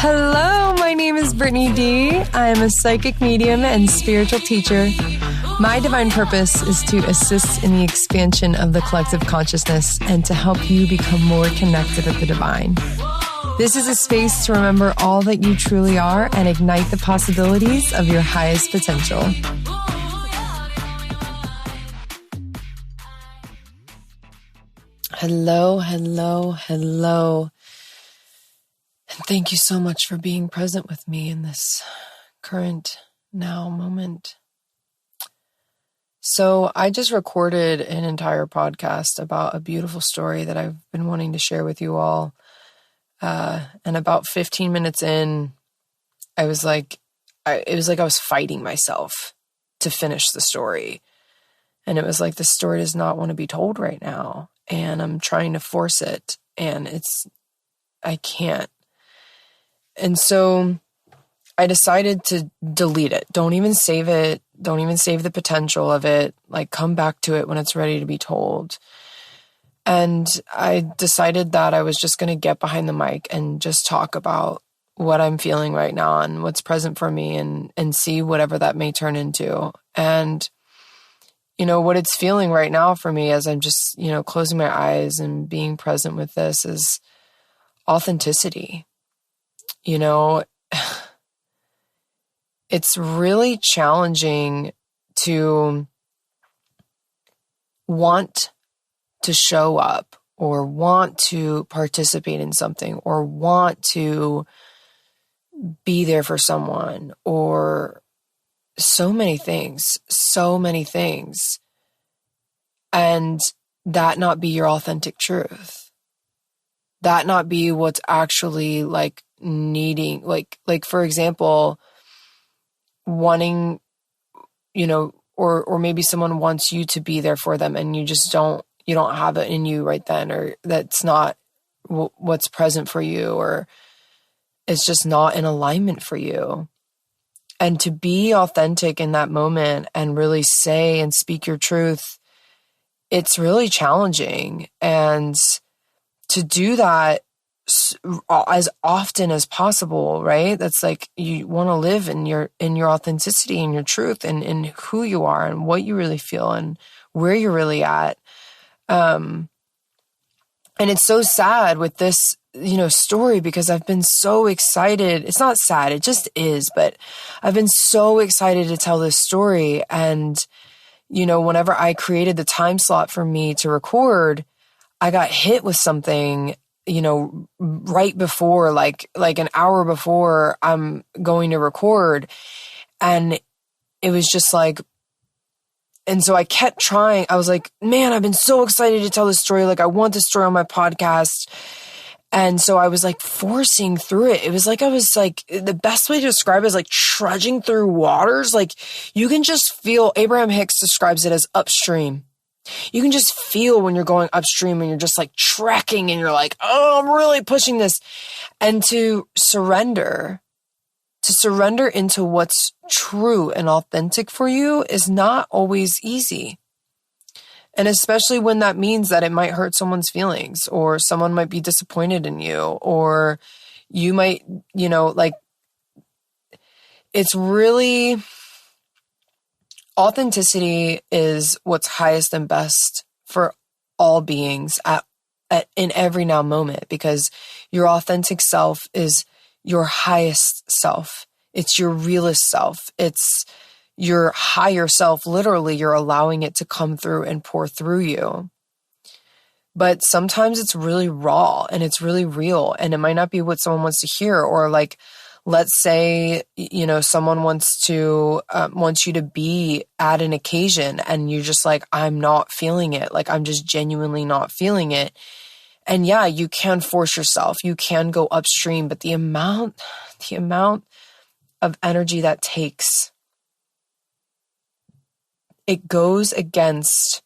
Hello, my name is Brittany D. I am a psychic medium and spiritual teacher. My divine purpose is to assist in the expansion of the collective consciousness and to help you become more connected with the divine. This is a space to remember all that you truly are and ignite the possibilities of your highest potential. Hello, hello, hello. And thank you so much for being present with me in this current now moment. So I just recorded an entire podcast about a beautiful story that I've been wanting to share with you all. And about 15 minutes in, it was like I was fighting myself to finish the story. And it was like, the story does not want to be told right now. And I'm trying to force it. And I can't. And so I decided to delete it. Don't even save it. Don't even save the potential of it. Like, come back to it when it's ready to be told. And I decided that I was just going to get behind the mic and just talk about what I'm feeling right now and what's present for me and see whatever that may turn into. And, you know, what it's feeling right now for me as I'm just, you know, closing my eyes and being present with this is authenticity. You know, it's really challenging to want to show up or want to participate in something or want to be there for someone or so many things. And that not be your authentic truth. That not be what's actually like needing, like for example, wanting, you know, or maybe someone wants you to be there for them and you don't have it in you right then, or that's not what's present for you, or it's just not in alignment for you. And to be authentic in that moment and really say and speak your truth, it's really challenging. And to do that as often as possible, right? That's like, you want to live in your authenticity and your truth and in who you are and what you really feel and where you're really at. And it's so sad with this, you know, story, because I've been so excited. It's not sad, it just is, but I've been so excited to tell this story. And, you know, whenever I created the time slot for me to record, I got hit with something, you know, right before, like an hour before I'm going to record. And it was just like, and so I kept trying. I was like, man, I've been so excited to tell this story. Like, I want this story on my podcast. And so I was like forcing through it. It was like, I was like, the best way to describe it is like trudging through waters. Like, you can just feel, Abraham Hicks describes it as upstream. You can just feel when you're going upstream and you're just like trekking and you're like, oh, I'm really pushing this. And to surrender into what's true and authentic for you is not always easy. And especially when that means that it might hurt someone's feelings, or someone might be disappointed in you, or you might, you know, like, it's really, authenticity is what's highest and best for all beings in every now moment, because your authentic self is your highest self. It's your realest self. It's your higher self. Literally, you're allowing it to come through and pour through you. But sometimes it's really raw and it's really real, and it might not be what someone wants to hear. Or like, let's say, you know, someone wants you to be at an occasion and you're just like, I'm not feeling it. Like, I'm just genuinely not feeling it. And yeah, you can force yourself. You can go upstream, but the amount of energy that takes, it goes against,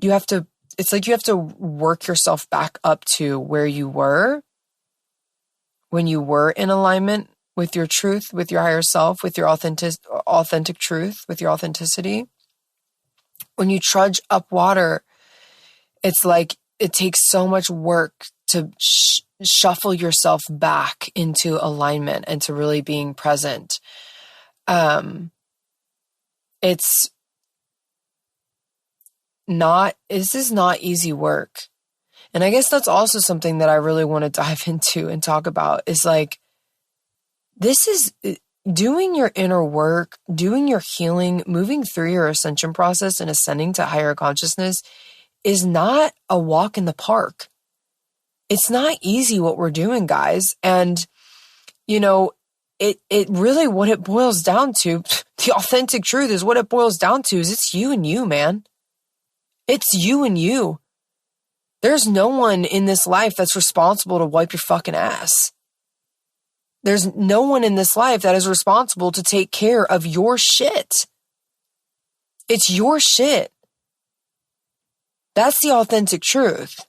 it's like you have to work yourself back up to where you were when you were in alignment with your truth, with your higher self, with your authentic truth, with your authenticity. When you trudge up water, it's like, it takes so much work to shuffle yourself back into alignment and to really being present. This is not easy work. And I guess that's also something that I really want to dive into and talk about is like, this is doing your inner work, doing your healing, moving through your ascension process and ascending to higher consciousness is not a walk in the park. It's not easy what we're doing, guys. And, you know, it really, what it boils down to, the authentic truth is what it boils down to is it's you and you, man. It's you and you. There's no one in this life that's responsible to wipe your fucking ass. There's no one in this life that is responsible to take care of your shit. It's your shit. That's the authentic truth.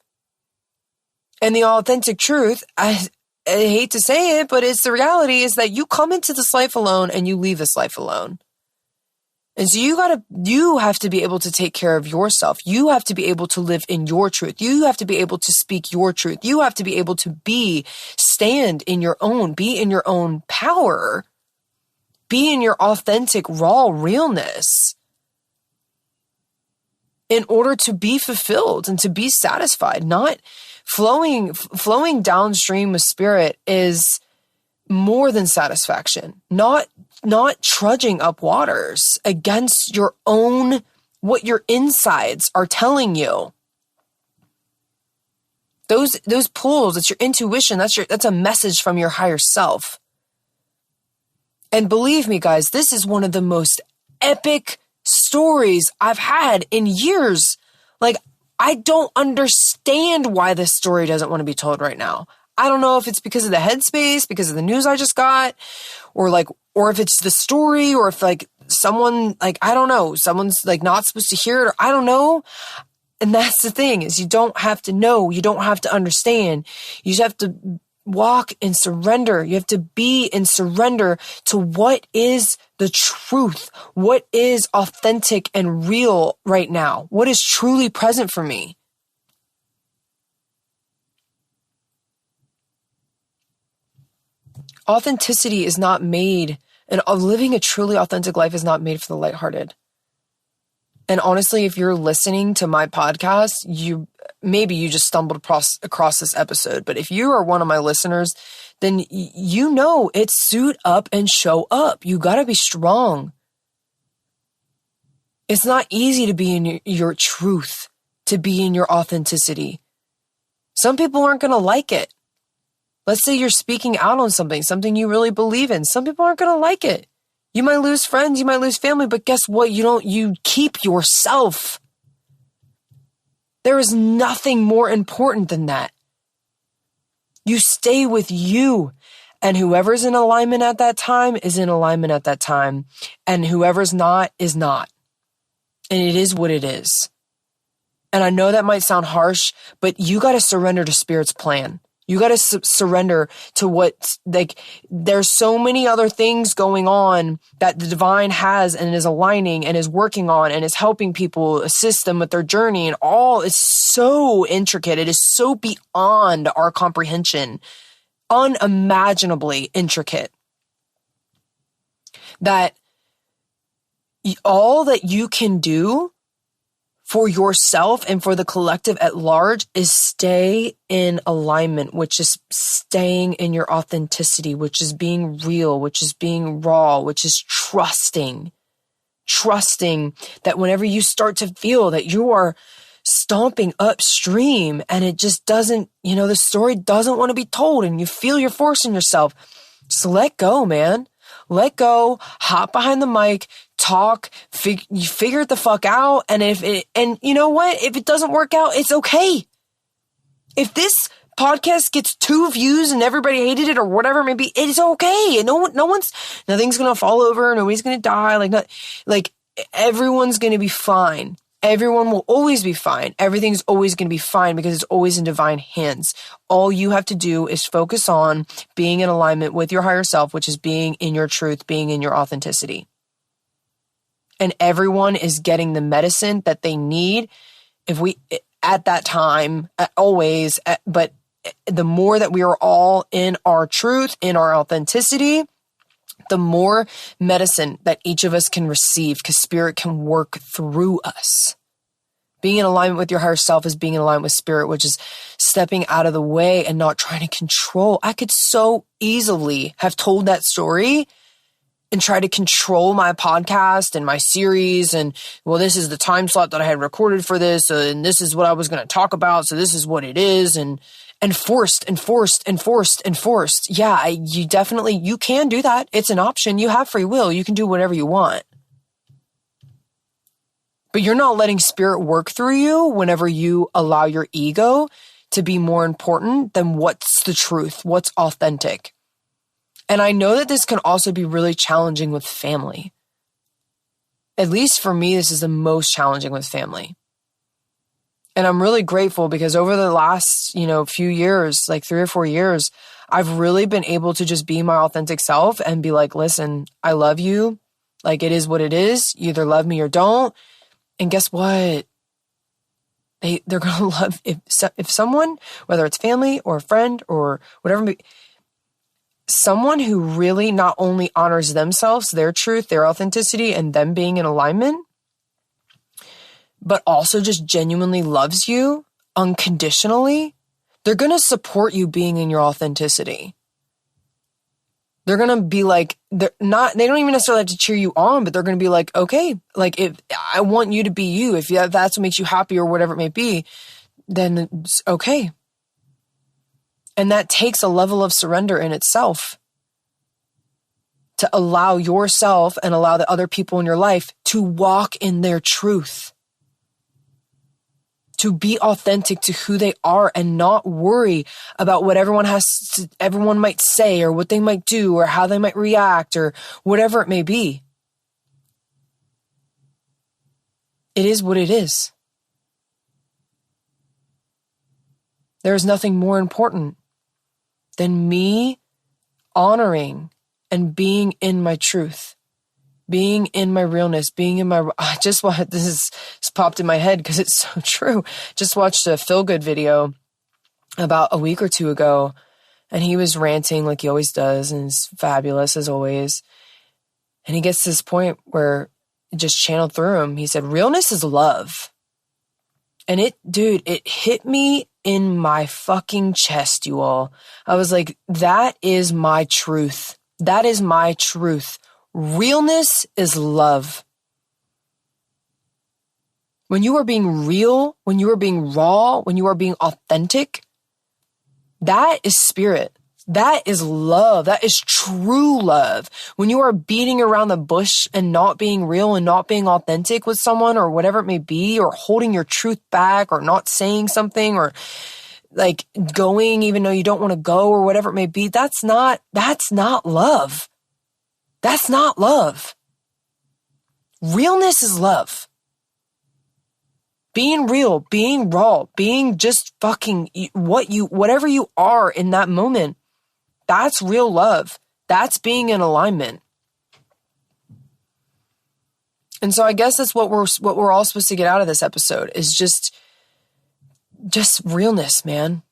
And the authentic truth, I hate to say it, but it's the reality is that you come into this life alone and you leave this life alone. And so you have to be able to take care of yourself. You have to be able to live in your truth. You have to be able to speak your truth. You have to be able to be in your own power. Be in your authentic, raw realness in order to be fulfilled and to be satisfied. Not flowing downstream with spirit is more than satisfaction. Not trudging up waters against your own, what your insides are telling you. Those pulls, it's your intuition, that's a message from your higher self. And believe me, guys, this is one of the most epic stories I've had in years. Like, I don't understand why this story doesn't want to be told right now. I don't know if it's because of the headspace, because of the news I just got, or if it's the story, or if like someone, like, I don't know, someone's like not supposed to hear it, or I don't know. And that's the thing, is you don't have to know, you don't have to understand. You just have to walk in surrender. You have to be in surrender to what is the truth, what is authentic and real right now, what is truly present for me. Authenticity is not made, and living a truly authentic life is not made for the lighthearted. And honestly, if you're listening to my podcast, maybe you just stumbled across this episode, but if you are one of my listeners, then you know it's suit up and show up. You got to be strong. It's not easy to be in your truth, to be in your authenticity. Some people aren't going to like it. Let's say you're speaking out on something you really believe in. Some people aren't going to like it. You might lose friends, you might lose family, but guess what? You keep yourself. There is nothing more important than that. You stay with you, and whoever's in alignment at that time is in alignment at that time, and whoever's not is not. And it is what it is. And I know that might sound harsh, but you got to surrender to Spirit's plan. You got to surrender to what, like, there's so many other things going on that the divine has and is aligning and is working on and is helping people, assist them with their journey, and all is so intricate. It is so beyond our comprehension, unimaginably intricate, that all that you can do for yourself and for the collective at large is stay in alignment, which is staying in your authenticity, which is being real, which is being raw, which is trusting that whenever you start to feel that you are stomping upstream and it just doesn't, the story doesn't want to be told and you feel you're forcing yourself, just let go, man. Let go, hop behind the mic, talk, you figure it the fuck out. And and you know what? If it doesn't work out, it's okay. If this podcast gets 2 views and everybody hated it or whatever, maybe it's okay. Nothing's going to fall over. Nobody's going to die. Everyone's going to be fine. Everyone will always be fine. Everything's always going to be fine because it's always in divine hands. All you have to do is focus on being in alignment with your higher self, which is being in your truth, being in your authenticity. And everyone is getting the medicine that they need at that time, always, but the more that we are all in our truth, in our authenticity, the more medicine that each of us can receive, because spirit can work through us. Being in alignment with your higher self is being in alignment with spirit, which is stepping out of the way and not trying to control. I could so easily have told that story and try to control my podcast and my series. And, well, this is the time slot that I had recorded for this. And this is what I was going to talk about. So this is what it is. And forced. Yeah, you can do that. It's an option. You have free will. You can do whatever you want. But you're not letting spirit work through you whenever you allow your ego to be more important than what's the truth, what's authentic. And I know that this can also be really challenging with family. At least for me, this is the most challenging with family. And I'm really grateful because over the last, few years, like 3 or 4 years, I've really been able to just be my authentic self and be like, listen, I love you. Like, it is what it is. You either love me or don't. And guess what? They're going to love, if someone, whether it's family or a friend or whatever, someone who really not only honors themselves, their truth, their authenticity, and them being in alignment, but also just genuinely loves you unconditionally, they're going to support you being in your authenticity. They're going to be like, they don't even necessarily have to cheer you on, but they're going to be like, okay, like if I want you to be you, if that's what makes you happy or whatever it may be, then it's okay. And that takes a level of surrender in itself to allow yourself and allow the other people in your life to walk in their truth, to be authentic to who they are and not worry about what everyone might say or what they might do or how they might react or whatever it may be. It is what it is. There is nothing more important than me honoring and being in my truth, being in my realness, being in my, this popped in my head because it's so true. Just watched a feel good video about a week or two ago, and he was ranting like he always does, and it's fabulous as always. And he gets to this point where it just channeled through him. He said, realness is love. And it hit me in my fucking chest, you all. I was like, that is my truth. That is my truth. Realness is love. When you are being real, when you are being raw, when you are being authentic, that is spirit. That is love. That is true love. When you are beating around the bush and not being real and not being authentic with someone or whatever it may be, or holding your truth back or not saying something or like going even though you don't want to go or whatever it may be, that's not love. That's not love. Realness is love. Being real, being raw, being just fucking whatever you are in that moment. That's real love. That's being in alignment. And so I guess that's what we're all supposed to get out of this episode is just realness, man.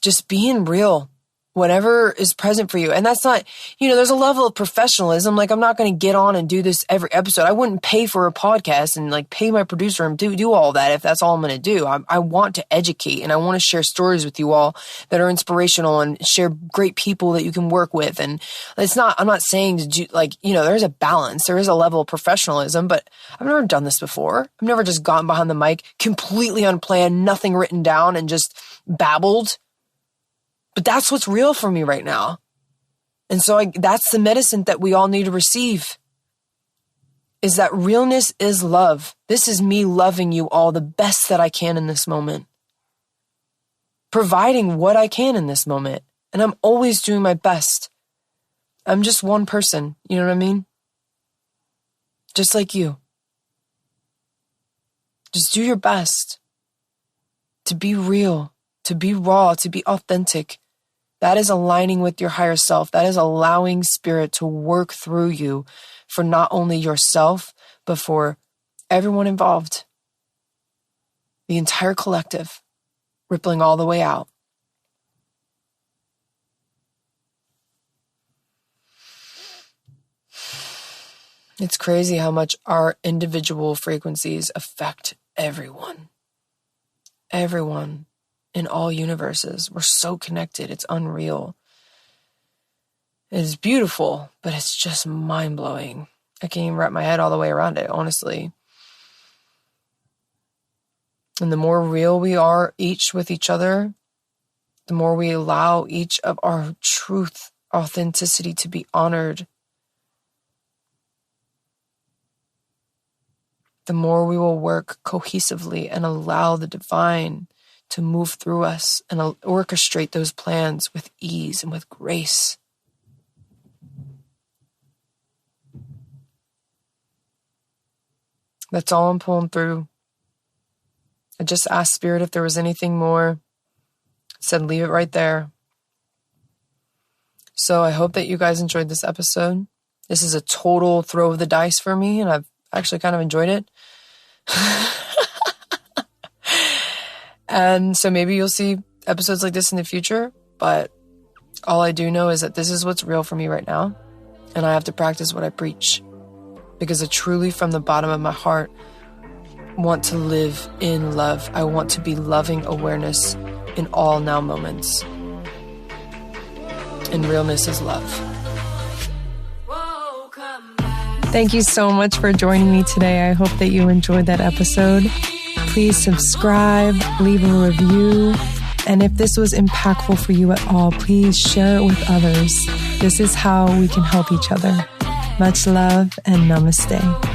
Just being real. Whatever is present for you. And that's not, there's a level of professionalism. Like, I'm not going to get on and do this every episode. I wouldn't pay for a podcast and like pay my producer and do all that if that's all I'm going to do. I want to educate and I want to share stories with you all that are inspirational and share great people that you can work with. And I'm not saying to do there's a balance. There is a level of professionalism, but I've never done this before. I've never just gotten behind the mic, completely unplanned, nothing written down and just babbled. But that's what's real for me right now. And so that's the medicine that we all need to receive, is that realness is love. This is me loving you all the best that I can in this moment, providing what I can in this moment. And I'm always doing my best. I'm just one person. You know what I mean? Just like you. Just do your best to be real, to be raw, to be authentic. That is aligning with your higher self. That is allowing spirit to work through you for not only yourself, but for everyone involved. The entire collective, rippling all the way out. It's crazy how much our individual frequencies affect everyone. Everyone in all universes. We're so connected. It's unreal. It is beautiful, but it's just mind-blowing. I can't even wrap my head all the way around it, honestly. And the more real we are each with each other, the more we allow each of our truth, authenticity to be honored, the more we will work cohesively and allow the divine to move through us and orchestrate those plans with ease and with grace. That's all I'm pulling through. I just asked Spirit if there was anything more. Said leave it right there. So I hope that you guys enjoyed this episode. This is a total throw of the dice for me, and I've actually kind of enjoyed it. And so maybe you'll see episodes like this in the future, but all I do know is that this is what's real for me right now, and I have to practice what I preach, because I truly, from the bottom of my heart, want to live in love. I want to be loving awareness in all now moments. And realness is love. Thank you so much for joining me today. I hope that you enjoyed that episode. Please subscribe, leave a review, and if this was impactful for you at all, please share it with others. This is how we can help each other. Much love and namaste.